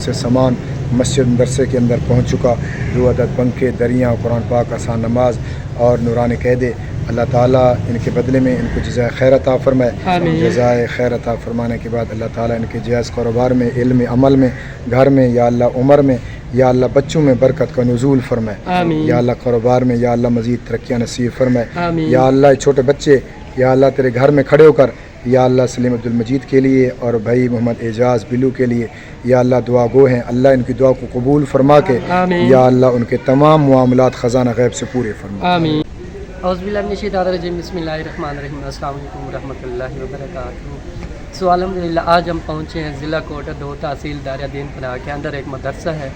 से सामान मस्जिद मदरसे के अंदर पहुंच चुका। 2 अदद पंखे, दरियाँ, कुरान पाक, आसान नमाज और नूरानी कैदे। अल्लाह ताला इनके बदले में इनको जज़ाए खैर अता फरमाए। जज़ाए खैर अता फरमाने के बाद अल्लाह ताला इनके जायज़ कारोबार में, इल्म, अमल में, घर में, या अल्लाह उम्र में, या अल्लाह बच्चों में बरकत का नुज़ूल फरमाए। या अल्लाह कारोबार में या अल्लाह मज़ीद तरक्कियाँ नसीब फरमाए। या अल्लाह छोटे बच्चे या अल्लाह तेरे घर में खड़े होकर या अल्लाह सलीम अब्दुल मजीद के लिए और भाई मोहम्मद एजाज़ बिलू के लिए या अल्लाह दुआ गो हैं, अल्लाह इनकी दुआ को कबूल फरमा के या अल्लाह उनके तमाम मामलात ख़ज़ाना गैब से पूरे फरमा। आमीन। औज़ुबिल्लाहि मिनश्शैतानिर्रजीम, बिस्मिल्लाहिर्रहमानिर्रहीम, अस्सलामु अलैकुम वरहमतुल्लाहि वबरकातुहू। सो अल्हम्दुलिल्लाह आज हम पहुँचे हैं ज़िला कोटा 2 तहसील दारियादीन पनाह के अंदर एक मदरसा है।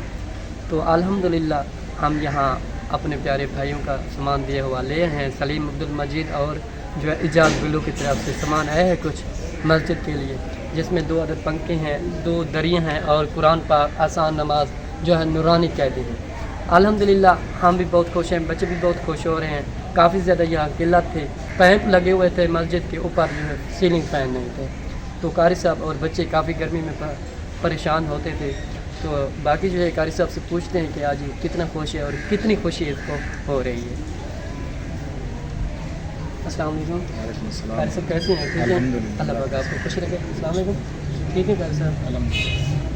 तो अल्हम्दुलिल्लाह हम यहाँ अपने प्यारे भाइयों का सामान दिया हुआ ले हैं। सलीम अब्दुल मजीद और जो है एजाज़ बिलू की तरफ से सामान आया है कुछ मस्जिद के लिए, जिसमें 2 अदद पंखे हैं, 2 दरियाँ हैं और कुरान पाक, आसान नमाज जो है नूरानी कैदी हैं। अल्हम्दुलिल्लाह हम भी बहुत खुश हैं, बच्चे भी बहुत खुश हो रहे हैं। काफ़ी ज़्यादा यहाँ किल्लत थे, पैप लगे हुए थे मस्जिद के ऊपर, जो है सीलिंग फ़ैन नहीं थे, तो कारी साहब और बच्चे काफ़ी गर्मी में परेशान होते थे। तो बाकी जो है कारी साहब से पूछते हैं कि आज ये कितना खुश है और कितनी खुशी इसको हो रही है। अस्सलाम वालेकुम। कारी साहब कैसे हैं? ठीक है, अल्लाह पाक आपको खुश रखे। अस्सलाम वालेकुम। ठीक है कारी साहब,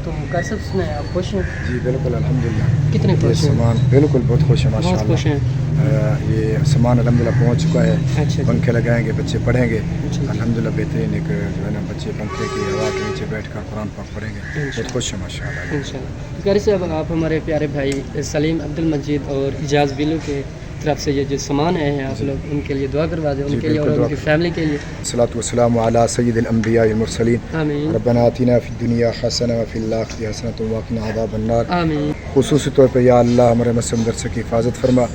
तो कारी साहब सुनाए आप खुश हैं? जी बिल्कुल अल्हम्दुलिल्लाह। कितने खुश हैं? सामान बिल्कुल बहुत खुश है माशाअल्लाह। बहुत खुश हैं। ये सामान अल्हम्दुलिल्लाह पहुंच चुका है। अच्छा, पंखे लगाएंगे, बच्चे पढ़ेंगे अच्छा। अल्हम्दुलिल्लाह। बेहतरीन एक जो है ना बच्चे पंखे की हवा के नीचे बैठकर कुरान पाक पढ़ेंगे। बहुत खुश है माशाअल्लाह। इंशाअल्लाह। तो कारी साहब आप हमारे प्यारे भाई सलीम अब्दुल मजीद और एजाज़ बिलू के तरफ से ये जो सामान आए हैं आप लोग उनके लिए दुआ करवा दें, उनके लिए और उनकी फैमिली के लिए। सलातु वस्सलामु अला सय्यिदिल अंबिया वल मुरसलीन। आमीन। रब्बना आतिना फिद दुनिया हसना व फिल आखिरति हसनतन व क़िना अज़ाबन्नार। आमीन। खुसूसी तौर पर या अल्लाह हमारे मस्जिद मदरसे की हिफाजत फरमा।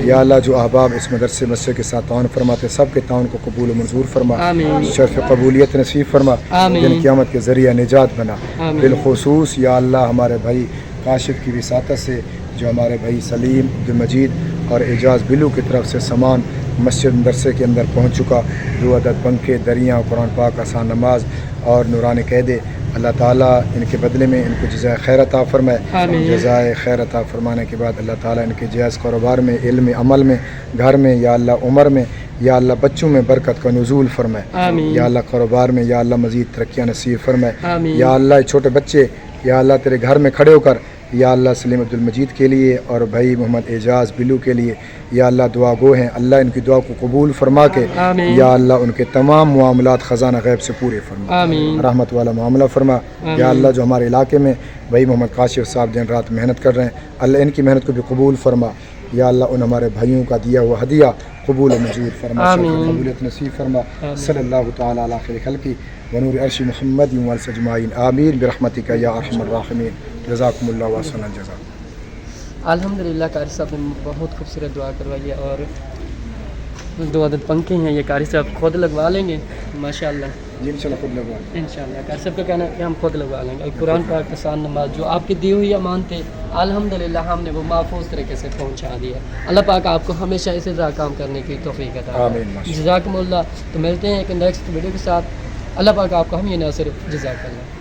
या अल्लाह जो अहबाब इस मदरसे के साथ ताउन फरमाते सब के ताउन को कबूल व मंजूर फरमा। आमीन। शर्फ़ कबूलियत नसीब फरमा। दिन क़यामत के ज़रिया निजात बना। बिलखुसूस या अल्लाह हमारे भाई काशिफ की विसातत से जो हमारे भाई सलीम अब्दुल मजीद और एजाज़ बिलू की तरफ से सामान मस्जिद मदरसे के अंदर पहुंच चुका। 2 अदद पंखे, दरियाँ, कुरान पाक, आसान नमाज और नूरानी कैदे। अल्लाह ताला इनके बदले में इनको जज़ाए खैर अता फरमाए। जज़ाए खैर अता फरमाने के बाद अल्लाह ताला इनके जायज़ कारोबार में, इल्म, अमल में, घर में, या अल्लाह उम्र में, या अल्लाह बच्चों में बरकत का नुज़ूल फरमाए। या अल्लाह कारोबार में या अल्लाह मज़ीद तरक्कियाँ नसीब फरमाए। या अल्लाह छोटे बच्चे या अल्लाह तेरे घर में खड़े होकर या अल्लाह सलीम अब्दुल मजीद के लिए और भाई मोहम्मद एजाज़ बिलू के लिए या अल्लाह दुआ गो हैं, अल्लाह इनकी दुआ को कबूल फरमा के या अल्लाह उनके तमाम मामलात ख़ज़ाना गैब से पूरे फरमा। रहमत वाला मामला फरमा। या अल्लाह जो हमारे इलाके में भाई मोहम्मद काशिफ साहब दिन रात मेहनत कर रहे हैं, अल्लाह इनकी मेहनत को भी कबूल फरमा। या अल्लाह उन हमारे भाइयों का दिया हुआ हदिया कबूल व मंजूर फरमा, कबूलियत नसीब फरमा। सल्लल्लाहु तआला अला खैरिल खल्क़ि व नूरि अर्शि मुहम्मद व अल अजमाइन। आमीन बिरहमतिका या अरहमर राहिमीन। जज़ाकुमुल्लाह व अहसनल जज़ा। अल्हम्दुलिल्लाह कारी साहब ने बहुत खूबसूरत दुआ करवाई है और 2 अदद पंखे हैं, ये कारी साहब खुद लगवा लेंगे माशाअल्लाह। जी इंशाअल्लाह खुद लगवा इंशाअल्लाह। कारी साहब का कहना है कि हम खुद लगवा लेंगे। कुरान पाक, आसान नमाज जो आपकी दी हुई अमान थे अल्हम्दुलिल्लाह हमने वो महफूज तरीके से पहुँचा दिया। अल्लाह पाक आपको हमेशा इसी तरह काम करने की तौफीक अता फरमाए। जज़ाकुमुल्लाह। तो मिलते हैं एक नेक्स्ट वीडियो के साथ। अल्लाह पाक आपको हम ये नासिर जज़ाकल्लाह।